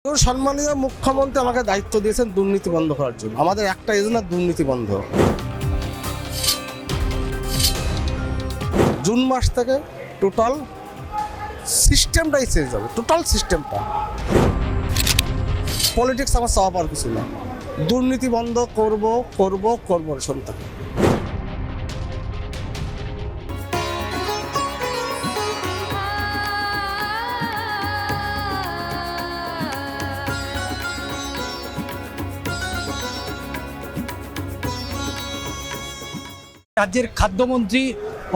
সম্মানীয় মুখ্যমন্ত্রী আমাকে দায়িত্ব দিয়েছেন দুর্নীতি বন্ধ করার জন্য। আমাদের একটা এজেন্ডা দুর্নীতি বন্ধ। জুন মাস থেকে টোটাল সিস্টেমটাই চেঞ্জ হবে, টোটাল সিস্টেমটা। পলিটিক্স আমার চাওয়া পাওয়ার কিছু না। দুর্নীতি বন্ধ করব করব করব সন্তান। রাজ্যের খাদ্যমন্ত্রী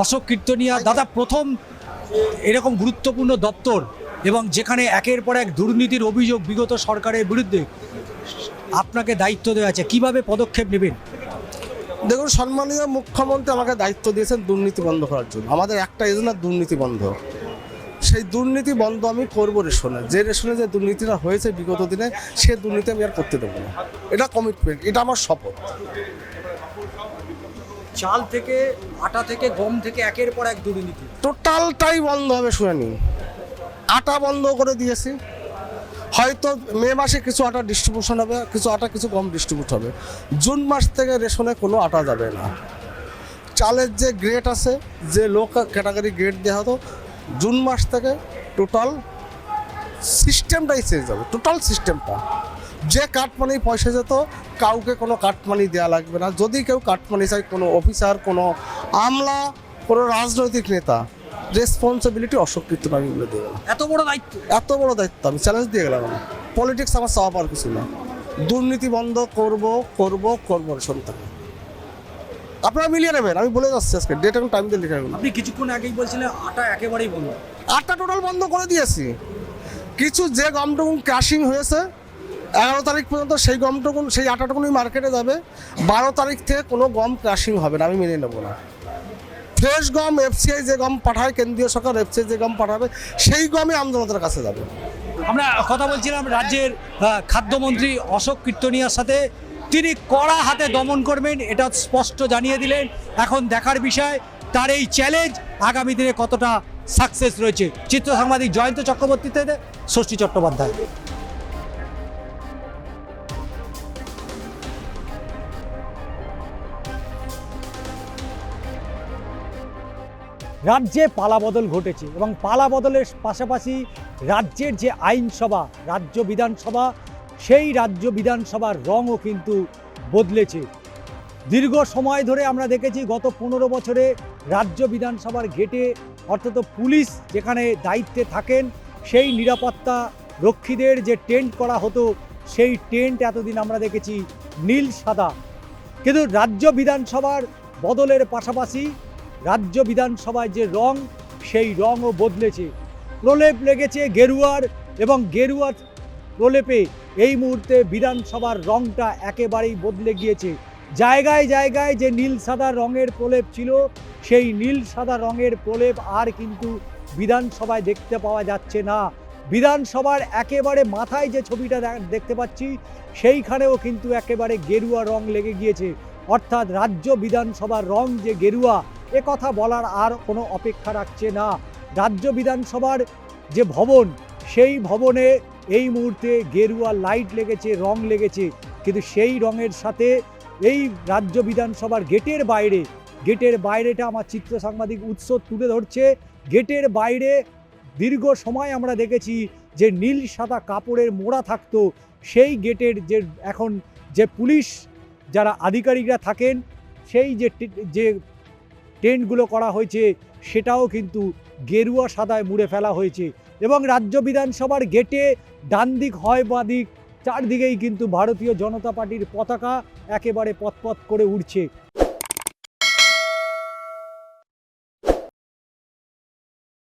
অশোক কীর্তনিয়া দাদা প্রথম এরকম গুরুত্বপূর্ণ দপ্তর এবং যেখানে একের পর এক দুর্নীতির অভিযোগ বিগত সরকারের বিরুদ্ধে আপনাকে দায়িত্ব দেওয়া আছে, কিভাবে পদক্ষেপ নেবেন? দেখুন, সম্মানীয় মুখ্যমন্ত্রী আমাকে দায়িত্ব দিয়েছেন দুর্নীতি বন্ধ করার জন্য। আমাদের একটা এজেন্ডা দুর্নীতি বন্ধ। সেই দুর্নীতি বন্ধ আমি করবো রেশনে। যে রেশনে যে দুর্নীতিটা হয়েছে বিগত দিনে, সে দুর্নীতি আমি আর করতে দেবো না। এটা কমিটমেন্ট, এটা আমার শপথ। চাল থেকে, আটা থেকে, গম থেকে একের পর এক দুর্নীতি টোটালটাই বন্ধ হবে। শুনে আটা বন্ধ করে দিয়েছি। হয়তো মে মাসে কিছু আটা ডিস্ট্রিবিউশন হবে, কিছু আটা কিছু গম ডিস্ট্রিবিউট হবে। জুন মাস থেকে রেশনে কোনো আটা যাবে না। চালের যে গ্রেড আছে, যে লো ক্যাটাগরি গ্রেড দেওয়া হতো, জুন মাস থেকে টোটাল সিস্টেমটাই চেঞ্জ হবে, টোটাল সিস্টেমটা। যে কাটমানি পয়সা যেত, কাউকে কোনো কাটমানি দেওয়া লাগবে না। যদি কেউ কাটমানি চায়, কোনো অফিসার, কোনো আমলা, কোনো রাজনৈতিক নেতা, রেসপন্সিবিলিটি অশোক কীর্তন আমি বলে দিয়ে গেলাম। এত বড় দায়িত্ব, এত বড় দায়িত্ব আমি চ্যালেঞ্জ দিয়ে গেলাম। পলিটিক্স আমার চাওয়া পাওয়ার কিছু না। দুর্নীতি বন্ধ করব করব করব সন্তান। আপনারা মিলিয়ে নেবেন, আমি বলে যাচ্ছি আজকে ডেট এবং টাইম দিয়ে লিখে রাখবেন। আপনি কিছুক্ষণ আগেই বলছিলেন আটা একেবারেই বন্ধ। আটটা টোটাল বন্ধ করে দিয়েছি। কিছু যে গমটুকুন ক্রাশিং হয়েছে 11 তারিখ পর্যন্ত, সেই গমটুকুন, সেই আটাটুকুনই মার্কেটে যাবে। 12 তারিখ থেকে কোনো গম ক্রাশিং হবে না, আমি মেনে নেব না। ফ্রেশ গম, এফসিআই যে গম পাঠায়, কেন্দ্রীয় সরকার এফসিআই যে গম পাঠাবে, সেই গমই আমজনতার কাছে যাবে। আমরা কথা বলছিলাম রাজ্যের খাদ্যমন্ত্রী অশোক কীর্তনিয়ার সাথে। তিনি কড়া হাতে দমন করবেন, এটা স্পষ্ট জানিয়ে দিলেন। এখন দেখার বিষয় তার এই চ্যালেঞ্জ আগামী দিনে কতটা সাকসেস রয়েছে। চিত্র সাংবাদিক জয়ন্ত চক্রবর্তী থেকে ষষ্ঠী চট্টোপাধ্যায়। রাজ্যে পালাবদল ঘটেছে এবং পালাবদলের পাশাপাশি রাজ্যের যে আইনসভা, রাজ্য বিধানসভা, সেই রাজ্য বিধানসভার রঙও কিন্তু বদলেছে। দীর্ঘ সময় ধরে আমরা দেখেছি গত 15 বছরে রাজ্য বিধানসভার গেটে, অর্থাৎ পুলিশ যেখানে দায়িত্বে থাকেন, সেই নিরাপত্তা রক্ষীদের যে টেন্ট করা হতো, সেই টেন্ট এতদিন আমরা দেখেছি নীল সাদা। কিন্তু রাজ্য বিধানসভার বদলের পাশাপাশি রাজ্য বিধানসভায় যে রং, সেই রঙও বদলেছে। প্রলেপ লেগেছে গেরুয়ার, এবং গেরুয়ার প্রলেপে এই মুহূর্তে বিধানসভার রংটা একেবারেই বদলে গিয়েছে। জায়গায় জায়গায় যে নীল সাদা রঙের প্রলেপ ছিল, সেই নীল সাদা রঙের প্রলেপ আর কিন্তু বিধানসভায় দেখতে পাওয়া যাচ্ছে না। বিধানসভার একেবারে মাথায় যে ছবিটা দেখতে পাচ্ছি, সেইখানেও কিন্তু একেবারে গেরুয়া রং লেগে গিয়েছে। অর্থাৎ রাজ্য বিধানসভার রং যে গেরুয়া, এ কথা বলার আর কোনো অপেক্ষা রাখছে না। রাজ্য বিধানসভার যে ভবন, সেই ভবনে এই মুহূর্তে গেরুয়া লাইট লেগেছে, রং লেগেছে। কিন্তু সেই রঙের সাথে এই রাজ্য বিধানসভার গেটের বাইরেটা আমার চিত্র সাংবাদিক উৎস তুলে ধরছে। গেটের বাইরে দীর্ঘ সময় আমরা দেখেছি যে নীল সাদা কাপড়ের মোড়া থাকতো, সেই গেটের এখন যে পুলিশ যারা আধিকারিকরা থাকেন, সেই যে টেন্টগুলো করা হয়েছে, সেটাও কিন্তু গেরুয়া সাদায় মুড়ে ফেলা হয়েছে। এবং রাজ্য বিধানসভার গেটে ডান দিক হয় বা দিক, চারদিকেই কিন্তু ভারতীয় জনতা পার্টির পতাকা একেবারে পথ করে উড়ছে।